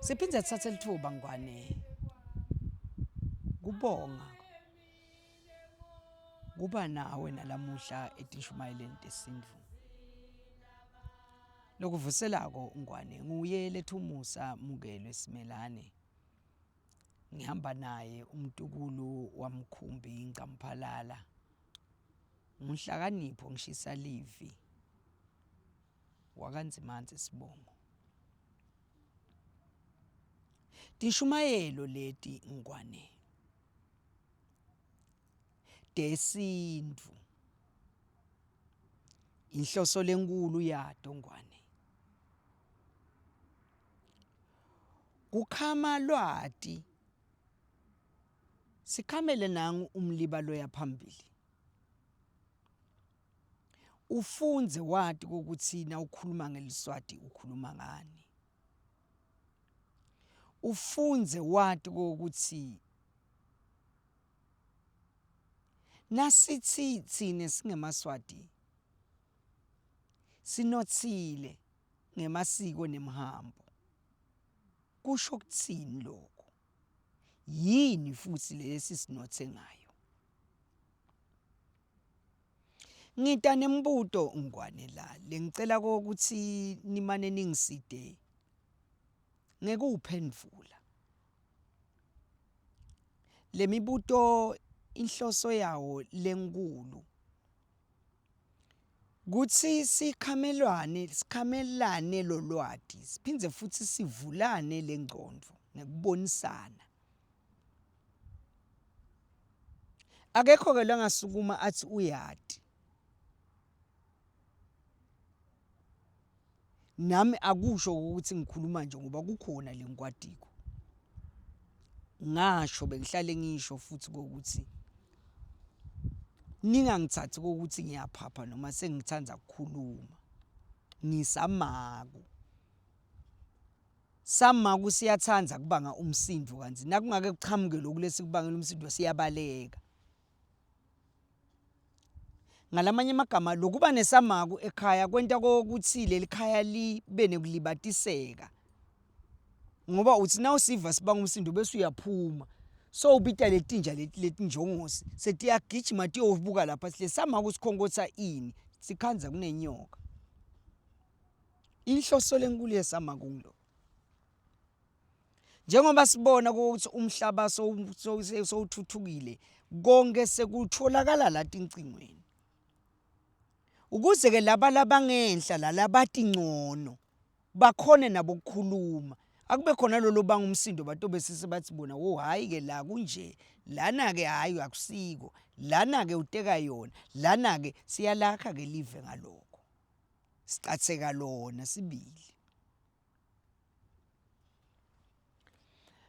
Siphindze sithathe lithuba ngwane kubonga kuba nawe nalamuhla etishumayeleni tesindvu. Lokuvuselako ngwane nguye Lethumusa Mukelwe Simelane. Ngihamba naye umtukulu wamkhumbi Ncamphalala. Ngihlakanipho ngishisa livi wakanzimanzi Sibongo. Tishumayelo leti ngwane tesindvu inhloso lenkulu yato ngwane kukhama lwati sikhamele nangu umlibalo yaphambili ufunze wati ukuthi na ukhuluma ngeliswati ukhuluma ngani ufunze wati ukuthi nasithi tsine singemaswati sinotsile ngemasiko nemhambo kusho kutsini lokho yini futhi lesi sinotse ngayo ngita nembuto ngwane la lengicela ukuthi nimane ningiside ngekuphendvula lemibuto inhloso yawo lenkulu kutsi sikhamelane lolwati siphindze futhi sivulane lengcondvo ngekubonisana akekho ke langasukuma athi uyati nami akusho ukuthi ngikhuluma nje ngoba kukhona lengikwatiko ngasho bengihlale ngisho futhi ukuthi ningangithathi ukuthi ngiyaphapha noma sengithanda ukukhuluma ngisamaku samaku siyathanda kubanga umsindo kanzi nakungake kuchamuke lokhu lesikubangela umsindo siyabaleka ngalamanye amagama lokuba nesamaku ekhaya kwenta ukuthi lelikhaya libe nekulibatiseka ngoba uthi na usiva sibanga umsindo bese uyaphuma so ubita letinja letinjongosi setiyagijima tiyovuka lapha sile samaku sikhonkotha ini sikhanza kunenyoka inhloso lenkulu yesamaku ngilo njengoba sibona ukuthi umhlaba sowuthuthukile konke sekutholakala la tincingweni ukuze ke laba labangenhla lalabati ngcono bakhone nabo ukukhuluma akube khona lo banga umsindo batobe sise bathi bona wo hayi ke la kunje lana ke hayi akusiko lana ke uteka yona lana ke siyalakha ke live ngalokho sicatheka lona sibili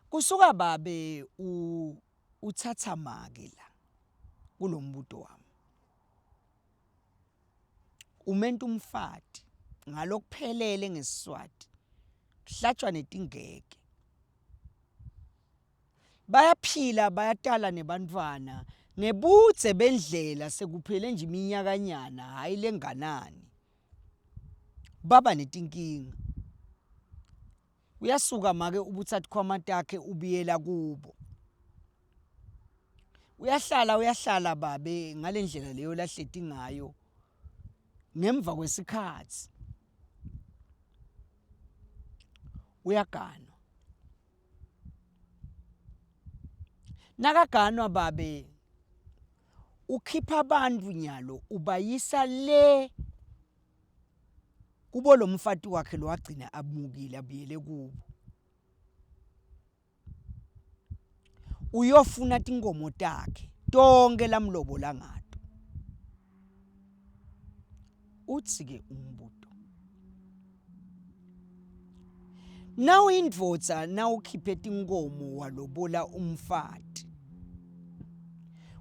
kusuka babe uthatha make la kulombuto wami umenta umfati ngalokuphelele ngeSiswati kuhlatshwa netingeke bayaphila bayatala nebantwana ngebudze bendlela sekuphele nje iminyakanyana hayi lenganani baba netinkinga uyasuka make ubuthatha khwamatake ubiyela kubo uyahlala babe ngalendlela leyo lahleti ngayo ngemva kwesikhathi uyaganwa nakaganwa babe ukhipha abantu nyalo ubayisa le kubo lo mfati wakhe lo wagcina abukile abuyele kubo uyofuna tinkomo takhe tonke lamlobola ngato uthi ke umbuto nawu indvodza nawukhiphe tinkomo walobola umfati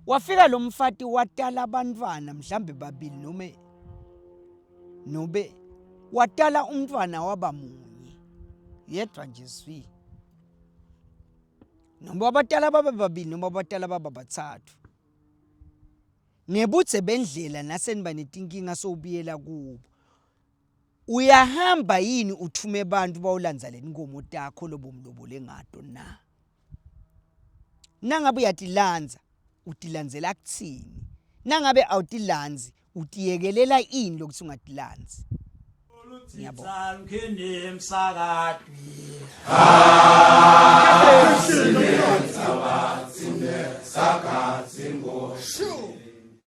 wafika lo mfati watala abantwana mhlambe babili nobe watala umntwana wabamunye yedwa nje zwi noma wabatala baba babili noma wabatala baba bathathu ngebutse bendlela naseniba netinkinga sobuyela kubo uyahamba yini uthume abantu bawulandza lenkomo takho lobomlobole ngato na? Nangabe uyatilandza utilandzela kutsini? Nangabe awutilandzi utiyekelela ini lokuthi ungatilandzi? Ngiyabonga.